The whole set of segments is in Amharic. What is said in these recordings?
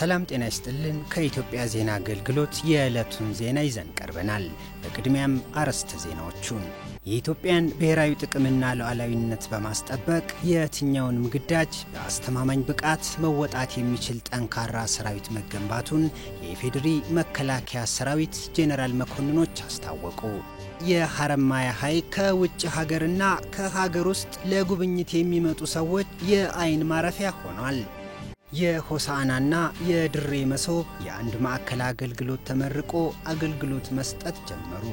ሰላም ጤና ይስጥልን ከኢትዮጵያ ዜና አገልግሎት የዕለቱን ዜና ይዘን ቀርበናል። በቅድሚያም አርዕስተ ዜናዎቹን የኢትዮጵያን ብሔራዊ ጥቅምና ሉዓላዊነት በማስጠበቅ የትኛውንም ግዳጅ በአስተማማኝ ብቃት መወጣት የሚችል ጠንካራ ሰራዊት መገንባቱን የኢፌዴሪ መከላከያ ሰራዊት ጄኔራል መኮንኖች አስታወቁ። የሐረማያ ሐይቅ ከውጭ ሀገርና ከሀገር ውስጥ ለጉብኝት የሚመጡ ሰዎች የአይን ማረፊያ ሆኗል። የሆሳዕናና የድሬ መሶብ የአንድ ማዕከል አገልግሎት ተመርቆ አገልግሎት መስጠት ጀመሩ።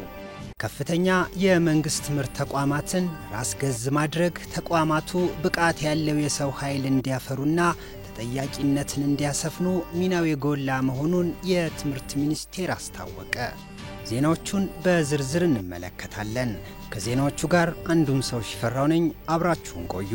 ከፍተኛ የመንግስት ትምህርት ተቋማትን ራስ ገዝ ማድረግ ተቋማቱ ብቃት ያለው የሰው ኃይል እንዲያፈሩና ተጠያቂነትን እንዲያሰፍኑ ሚናው የጎላ መሆኑን የትምህርት ሚኒስቴር አስታወቀ። ዜናዎቹን በዝርዝር እንመለከታለን። ከዜናዎቹ ጋር አንዱን ሰው ሽፈራው ነኝ። አብራችሁን ቆዩ።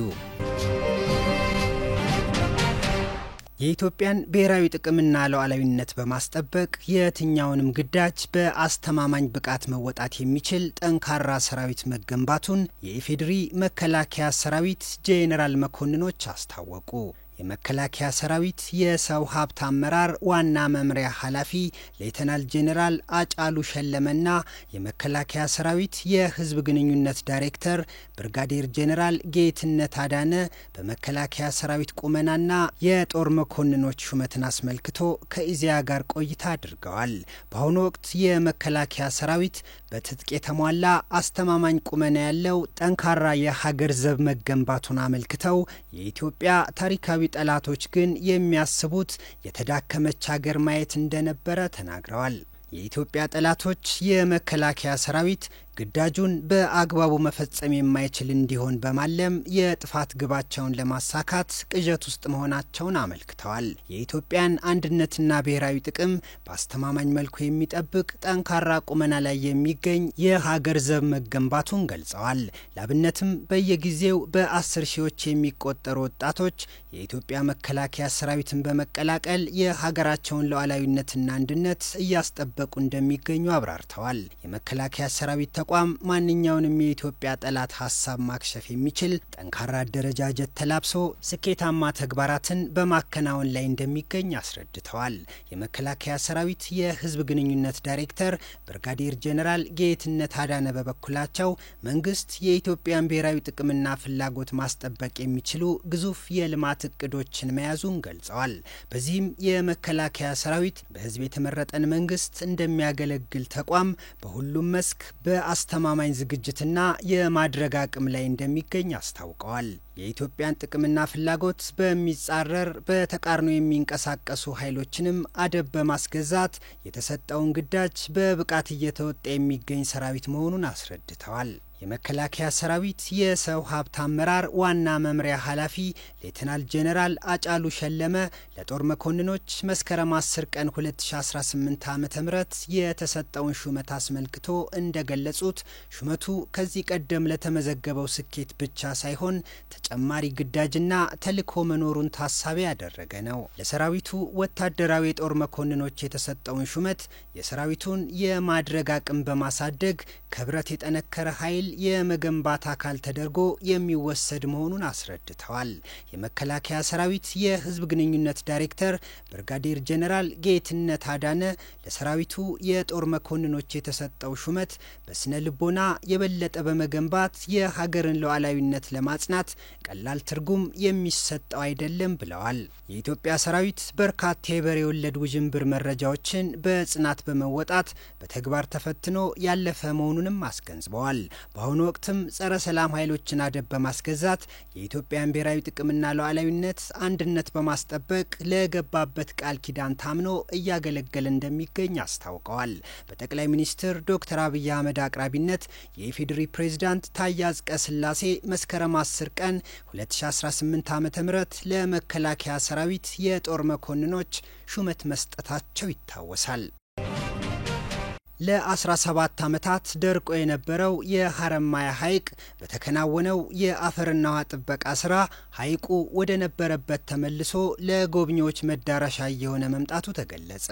የኢትዮጵያን ብሔራዊ ጥቅምና ሉዓላዊነት በማስጠበቅ የትኛውንም ግዳጅ በአስተማማኝ ብቃት መወጣት የሚችል ጠንካራ ሰራዊት መገንባቱን የኢፌዴሪ መከላከያ ሰራዊት ጄኔራል መኮንኖች አስታወቁ። የመከላከያ ሰራዊት የሰው ሀብት አመራር ዋና መምሪያ ኃላፊ ሌተናል ጄኔራል አጫሉ ሸለመና የመከላከያ ሰራዊት የህዝብ ግንኙነት ዳይሬክተር ብርጋዴር ጄኔራል ጌትነት አዳነ በመከላከያ ሰራዊት ቁመናና የጦር መኮንኖች ሹመትን አስመልክቶ ከኢዜአ ጋር ቆይታ አድርገዋል። በአሁኑ ወቅት የመከላከያ ሰራዊት በትጥቅ የተሟላ አስተማማኝ ቁመና ያለው ጠንካራ የሀገር ዘብ መገንባቱን አመልክተው የኢትዮጵያ ታሪካዊ ጠላቶች ግን የሚያስቡት የተዳከመች ሀገር ማየት እንደነበረ ተናግረዋል። የኢትዮጵያ ጠላቶች የመከላከያ ሰራዊት ግዳጁን በአግባቡ መፈጸም የማይችል እንዲሆን በማለም የጥፋት ግባቸውን ለማሳካት ቅዠት ውስጥ መሆናቸውን አመልክተዋል። የኢትዮጵያን አንድነትና ብሔራዊ ጥቅም በአስተማማኝ መልኩ የሚጠብቅ ጠንካራ ቁመና ላይ የሚገኝ የሀገር ዘብ መገንባቱን ገልጸዋል። ላብነትም በየጊዜው በ10 ሺዎች የሚቆጠሩ ወጣቶች የኢትዮጵያ መከላከያ ሰራዊትን በመቀላቀል የሀገራቸውን ሉዓላዊነትና አንድነት እያስጠበቁ እንደሚገኙ አብራርተዋል። የመከላከያ ሰራዊት ተቋም ማንኛውንም የኢትዮጵያ ጠላት ሐሳብ ማክሸፍ የሚችል ጠንካራ አደረጃጀት ተላብሶ ስኬታማ ተግባራትን በማከናወን ላይ እንደሚገኝ አስረድተዋል። የመከላከያ ሰራዊት የህዝብ ግንኙነት ዳይሬክተር ብርጋዴር ጄኔራል ጌትነት አዳነ በበኩላቸው መንግስት የኢትዮጵያን ብሔራዊ ጥቅምና ፍላጎት ማስጠበቅ የሚችሉ ግዙፍ የልማት እቅዶችን መያዙን ገልጸዋል። በዚህም የመከላከያ ሰራዊት በህዝብ የተመረጠን መንግስት እንደሚያገለግል ተቋም በሁሉም መስክ በአስተማማኝ ዝግጅትና የማድረግ አቅም ላይ እንደሚገኝ አስታውቀዋል። የኢትዮጵያን ጥቅምና ፍላጎት በሚጻረር በተቃርኖ የሚንቀሳቀሱ ኃይሎችንም አደብ በማስገዛት የተሰጠውን ግዳጅ በብቃት እየተወጣ የሚገኝ ሰራዊት መሆኑን አስረድተዋል። የመከላከያ ሰራዊት የሰው ሀብት አመራር ዋና መምሪያ ኃላፊ ሌተናል ጄኔራል አጫሉ ሸለመ ለጦር መኮንኖች መስከረም 10 ቀን 2018 ዓ.ም የተሰጠውን ሹመት አስመልክቶ እንደገለጹት ሹመቱ ከዚህ ቀደም ለተመዘገበው ስኬት ብቻ ሳይሆን ተጨማሪ ግዳጅና ተልዕኮ መኖሩን ታሳቢ ያደረገ ነው። ለሰራዊቱ ወታደራዊ የጦር መኮንኖች የተሰጠውን ሹመት የሰራዊቱን የማድረግ አቅም በማሳደግ ከብረት የጠነከረ ኃይል የመገንባት አካል ተደርጎ የሚወሰድ መሆኑን አስረድተዋል። የመከላከያ ሰራዊት የህዝብ ግንኙነት ዳይሬክተር ብርጋዴር ጄኔራል ጌትነት አዳነ ለሰራዊቱ የጦር መኮንኖች የተሰጠው ሹመት በስነ ልቦና የበለጠ በመገንባት የሀገርን ሉዓላዊነት ለማጽናት ቀላል ትርጉም የሚሰጠው አይደለም ብለዋል። የኢትዮጵያ ሰራዊት በርካታ የበሬ ወለድ ውዥንብር መረጃዎችን በጽናት በመወጣት በተግባር ተፈትኖ ያለፈ መሆኑንም አስገንዝበዋል። በአሁኑ ወቅትም ጸረ ሰላም ኃይሎችን አደብ በማስገዛት የኢትዮጵያን ብሔራዊ ጥቅምና ሉዓላዊነት አንድነት በማስጠበቅ ለገባበት ቃል ኪዳን ታምኖ እያገለገለ እንደሚገኝ አስታውቀዋል። በጠቅላይ ሚኒስትር ዶክተር አብይ አህመድ አቅራቢነት የኢፌዴሪ ፕሬዝዳንት ታዬ አጽቀሥላሴ መስከረም 10 ቀን 2018 ዓ.ም ለመከላከያ ሰራዊት የጦር መኮንኖች ሹመት መስጠታቸው ይታወሳል። ለ17 ዓመታት ደርቆ የነበረው የሐረማያ ሐይቅ በተከናወነው የአፈርና ውሃ ጥበቃ ስራ ሐይቁ ወደ ነበረበት ተመልሶ ለጎብኚዎች መዳረሻ እየሆነ መምጣቱ ተገለጸ።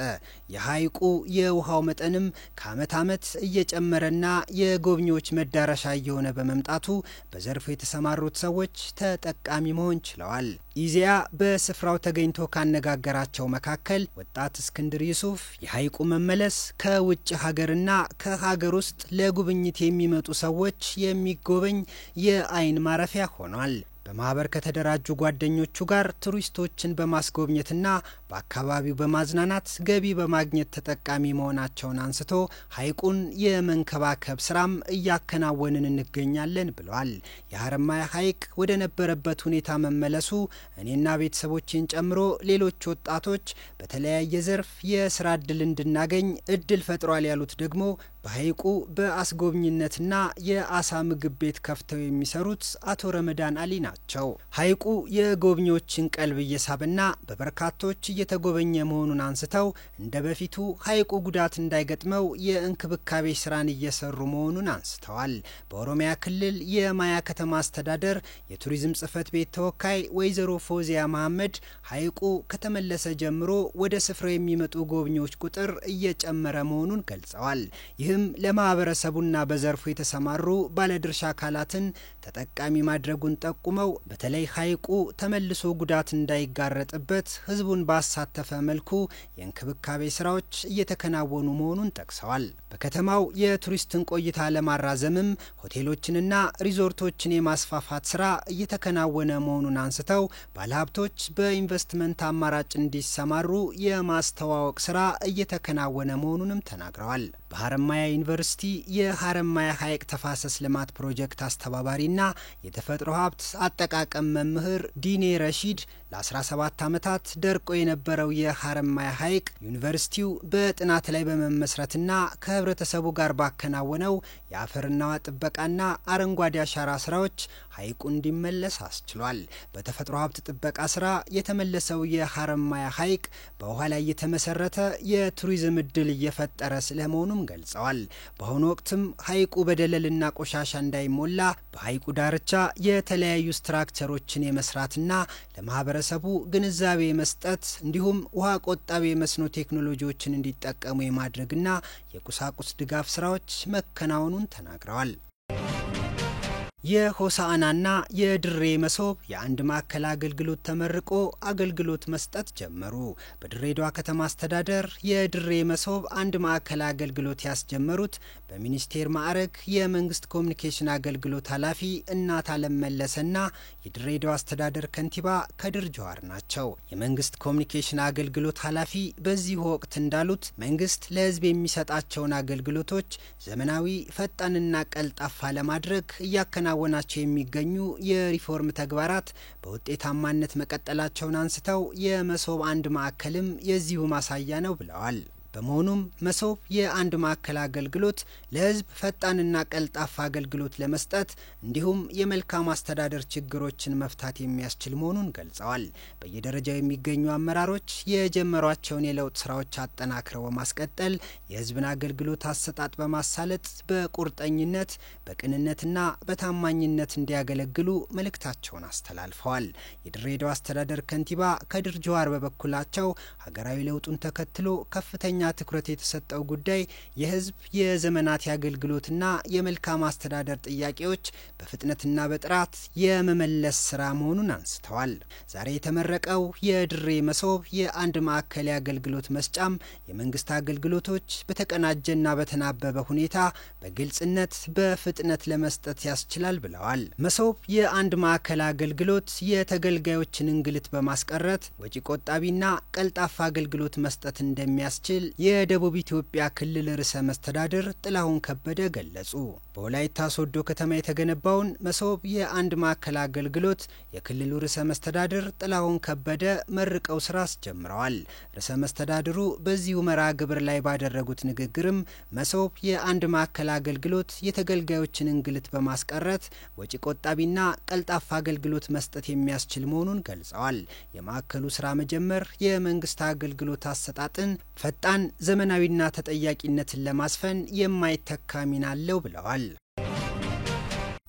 የሐይቁ የውሃው መጠንም ከዓመት ዓመት እየጨመረና የጎብኚዎች መዳረሻ እየሆነ በመምጣቱ በዘርፉ የተሰማሩት ሰዎች ተጠቃሚ መሆን ችለዋል። ኢዜአ በስፍራው ተገኝቶ ካነጋገራቸው መካከል ወጣት እስክንድር ዩሱፍ የሐይቁ መመለስ ከውጭ ሀገርና ከሀገር ውስጥ ለጉብኝት የሚመጡ ሰዎች የሚጎበኝ የአይን ማረፊያ ሆኗል። በማህበር ከተደራጁ ጓደኞቹ ጋር ቱሪስቶችን በማስጎብኘትና በአካባቢው በማዝናናት ገቢ በማግኘት ተጠቃሚ መሆናቸውን አንስቶ ሐይቁን የመንከባከብ ስራም እያከናወንን እንገኛለን ብለዋል። የሐረማያ ሐይቅ ወደ ነበረበት ሁኔታ መመለሱ እኔና ቤተሰቦችን ጨምሮ ሌሎች ወጣቶች በተለያየ ዘርፍ የስራ እድል እንድናገኝ እድል ፈጥሯል ያሉት ደግሞ በሐይቁ በአስጎብኝነትና የአሳ ምግብ ቤት ከፍተው የሚሰሩት አቶ ረመዳን አሊ ናቸው። ሐይቁ የጎብኚዎችን ቀልብ እየሳበና በበርካቶች እየተጎበኘ መሆኑን አንስተው እንደ በፊቱ ሐይቁ ጉዳት እንዳይገጥመው የእንክብካቤ ስራን እየሰሩ መሆኑን አንስተዋል። በኦሮሚያ ክልል የማያ ከተማ አስተዳደር የቱሪዝም ጽሕፈት ቤት ተወካይ ወይዘሮ ፎዚያ መሐመድ ሐይቁ ከተመለሰ ጀምሮ ወደ ስፍራው የሚመጡ ጎብኚዎች ቁጥር እየጨመረ መሆኑን ገልጸዋል። ይህም ለማህበረሰቡና በዘርፉ የተሰማሩ ባለድርሻ አካላትን ተጠቃሚ ማድረጉን ጠቁመው በተለይ ሐይቁ ተመልሶ ጉዳት እንዳይጋረጥበት ህዝቡን ባሳተፈ መልኩ የእንክብካቤ ስራዎች እየተከናወኑ መሆኑን ጠቅሰዋል። በከተማው የቱሪስትን ቆይታ ለማራዘምም ሆቴሎችንና ሪዞርቶችን የማስፋፋት ስራ እየተከናወነ መሆኑን አንስተው ባለሀብቶች በኢንቨስትመንት አማራጭ እንዲሰማሩ የማስተዋወቅ ስራ እየተከናወነ መሆኑንም ተናግረዋል። በሐረማያ ዩኒቨርሲቲ የሐረማያ ሐይቅ ተፋሰስ ልማት ፕሮጀክት አስተባባሪና የተፈጥሮ ሀብት አጠቃቀም መምህር ዲኔ ረሺድ ለ17 ዓመታት ደርቆ የነበረው የሐረማያ ሐይቅ ዩኒቨርሲቲው በጥናት ላይ በመመስረትና ከህብረተሰቡ ጋር ባከናወነው የአፈርና ውሃ ጥበቃና አረንጓዴ አሻራ ስራዎች ሐይቁ እንዲመለስ አስችሏል። በተፈጥሮ ሀብት ጥበቃ ስራ የተመለሰው የሐረማያ ሐይቅ በውሃ ላይ የተመሰረተ የቱሪዝም እድል እየፈጠረ ስለመሆኑም ገልጸዋል። በአሁኑ ወቅትም ሐይቁ በደለልና ቆሻሻ እንዳይሞላ በሐይቁ ዳርቻ የተለያዩ ስትራክቸሮችን የመስራትና ለማህበረሰቡ ግንዛቤ መስጠት እንዲሁም ውሃ ቆጣቢ የመስኖ ቴክኖሎጂዎችን እንዲጠቀሙ የማድረግና የቁሳቁስ ድጋፍ ስራዎች መከናወኑን ተናግረዋል። የሆሳዕናና የድሬ መሶብ የአንድ ማዕከል አገልግሎት ተመርቆ አገልግሎት መስጠት ጀመሩ። በድሬዳዋ ከተማ አስተዳደር የድሬ መሶብ አንድ ማዕከል አገልግሎት ያስጀመሩት በሚኒስቴር ማዕረግ የመንግስት ኮሚኒኬሽን አገልግሎት ኃላፊ እናት አለም መለሰና የድሬዳዋ አስተዳደር ከንቲባ ከድር ጀዋር ናቸው። የመንግስት ኮሚኒኬሽን አገልግሎት ኃላፊ በዚህ ወቅት እንዳሉት መንግስት ለህዝብ የሚሰጣቸውን አገልግሎቶች ዘመናዊ፣ ፈጣንና ቀልጣፋ ለማድረግ ወናቸው የሚገኙ የሪፎርም ተግባራት በውጤታማነት መቀጠላቸውን አንስተው የመሶብ አንድ ማዕከልም የዚሁ ማሳያ ነው ብለዋል። በመሆኑም መሶብ የአንድ ማዕከል አገልግሎት ለህዝብ ፈጣንና ቀልጣፋ አገልግሎት ለመስጠት እንዲሁም የመልካም አስተዳደር ችግሮችን መፍታት የሚያስችል መሆኑን ገልጸዋል። በየደረጃው የሚገኙ አመራሮች የጀመሯቸውን የለውጥ ስራዎች አጠናክረው በማስቀጠል የህዝብን አገልግሎት አሰጣጥ በማሳለጥ በቁርጠኝነት በቅንነትና በታማኝነት እንዲያገለግሉ መልእክታቸውን አስተላልፈዋል። የድሬዳዋ አስተዳደር ከንቲባ ከድር ጀዋር በበኩላቸው ሀገራዊ ለውጡን ተከትሎ ከፍተኛ ትኩረት የተሰጠው ጉዳይ የህዝብ የዘመናት ያገልግሎትና የመልካም አስተዳደር ጥያቄዎች በፍጥነትና በጥራት የመመለስ ስራ መሆኑን አንስተዋል። ዛሬ የተመረቀው የድሬ መሶብ የአንድ ማዕከል አገልግሎት መስጫም የመንግስት አገልግሎቶች በተቀናጀና በተናበበ ሁኔታ በግልጽነት በፍጥነት ለመስጠት ያስችላል ብለዋል። መሶብ የአንድ ማዕከል አገልግሎት የተገልጋዮችን እንግልት በማስቀረት ወጪ ቆጣቢና ቀልጣፋ አገልግሎት መስጠት እንደሚያስችል የደቡብ ኢትዮጵያ ክልል ርዕሰ መስተዳድር ጥላሁን ከበደ ገለጹ። በወላይታ ሶዶ ከተማ የተገነባውን መሶብ የአንድ ማዕከል አገልግሎት የክልሉ ርዕሰ መስተዳድር ጥላሁን ከበደ መርቀው ስራ አስጀምረዋል። ርዕሰ መስተዳድሩ በዚሁ መርሃ ግብር ላይ ባደረጉት ንግግርም መሶብ የአንድ ማዕከል አገልግሎት የተገልጋዮችን እንግልት በማስቀረት ወጪ ቆጣቢና ቀልጣፋ አገልግሎት መስጠት የሚያስችል መሆኑን ገልጸዋል። የማዕከሉ ስራ መጀመር የመንግስት አገልግሎት አሰጣጥን ፈጣን ዘመናዊና ተጠያቂነትን ለማስፈን የማይተካ ሚና አለው ብለዋል።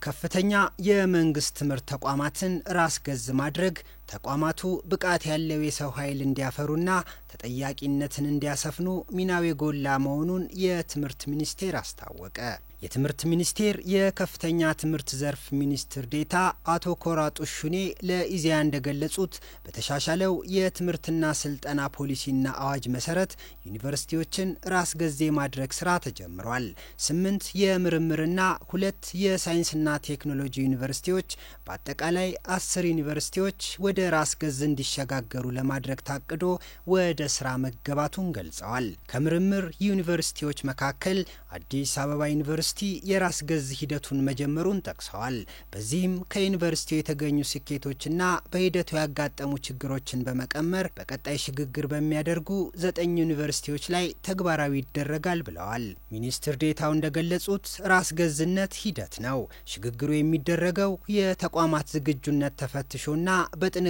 ከፍተኛ የመንግስት ትምህርት ተቋማትን ራስ ገዝ ማድረግ ተቋማቱ ብቃት ያለው የሰው ኃይል እንዲያፈሩና ተጠያቂነትን እንዲያሰፍኑ ሚናው የጎላ መሆኑን የትምህርት ሚኒስቴር አስታወቀ። የትምህርት ሚኒስቴር የከፍተኛ ትምህርት ዘርፍ ሚኒስትር ዴታ አቶ ኮራጡ ሹኔ ለኢዜአ እንደገለጹት በተሻሻለው የትምህርትና ስልጠና ፖሊሲና አዋጅ መሰረት ዩኒቨርሲቲዎችን ራስ ገዝ የማድረግ ስራ ተጀምሯል። 8 የምርምርና 2 የሳይንስና ቴክኖሎጂ ዩኒቨርሲቲዎች በአጠቃላይ 10 ዩኒቨርሲቲዎች ወደ ራስ ገዝ እንዲሸጋገሩ ለማድረግ ታቅዶ ወደ ስራ መገባቱን ገልጸዋል። ከምርምር ዩኒቨርሲቲዎች መካከል አዲስ አበባ ዩኒቨርሲቲ የራስ ገዝ ሂደቱን መጀመሩን ጠቅሰዋል። በዚህም ከዩኒቨርሲቲው የተገኙ ስኬቶችና በሂደቱ ያጋጠሙ ችግሮችን በመቀመር በቀጣይ ሽግግር በሚያደርጉ 9 ዩኒቨርሲቲዎች ላይ ተግባራዊ ይደረጋል ብለዋል። ሚኒስትር ዴታው እንደገለጹት ራስ ገዝነት ሂደት ነው። ሽግግሩ የሚደረገው የተቋማት ዝግጁነት ተፈትሾና በጥንቃቄ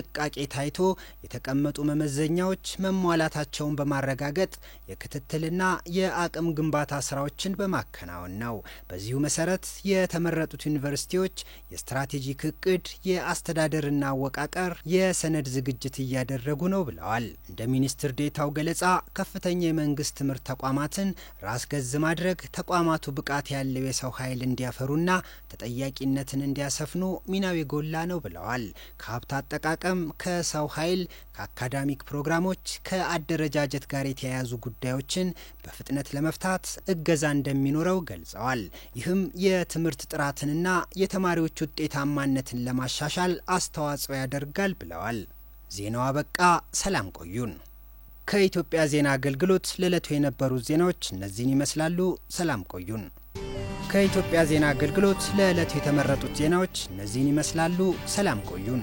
ታይቶ የተቀመጡ መመዘኛዎች መሟላታቸውን በማረጋገጥ የክትትልና የአቅም ግንባታ ስራዎችን በማከናወን ነው። በዚሁ መሰረት የተመረጡት ዩኒቨርሲቲዎች የስትራቴጂክ እቅድ፣ የአስተዳደርና አወቃቀር፣ የሰነድ ዝግጅት እያደረጉ ነው ብለዋል። እንደ ሚኒስትር ዴታው ገለጻ ከፍተኛ የመንግስት ትምህርት ተቋማትን ራስ ገዝ ማድረግ ተቋማቱ ብቃት ያለው የሰው ኃይል እንዲያፈሩና ተጠያቂነትን እንዲያሰፍኑ ሚናው የጎላ ነው ብለዋል። ከሀብት አጠቃቀም፣ ከሰው ኃይል፣ ከአካዳሚክ ፕሮግራሞች፣ ከአደረጃጀት ጋር የተያያዙ ጉዳዮችን በፍጥነት ለመፍታት እገዛ እንደሚኖረው ገልጸዋል። ይህም የትምህርት ጥራትንና የተማሪዎች ውጤታማነትን ለማሻሻል አስተዋጽኦ ያደርጋል ብለዋል። ዜናው አበቃ። ሰላም ቆዩን። ከኢትዮጵያ ዜና አገልግሎት ለዕለቱ የነበሩት ዜናዎች እነዚህን ይመስላሉ። ሰላም ቆዩን። ከኢትዮጵያ ዜና አገልግሎት ለዕለቱ የተመረጡት ዜናዎች እነዚህን ይመስላሉ። ሰላም ቆዩን።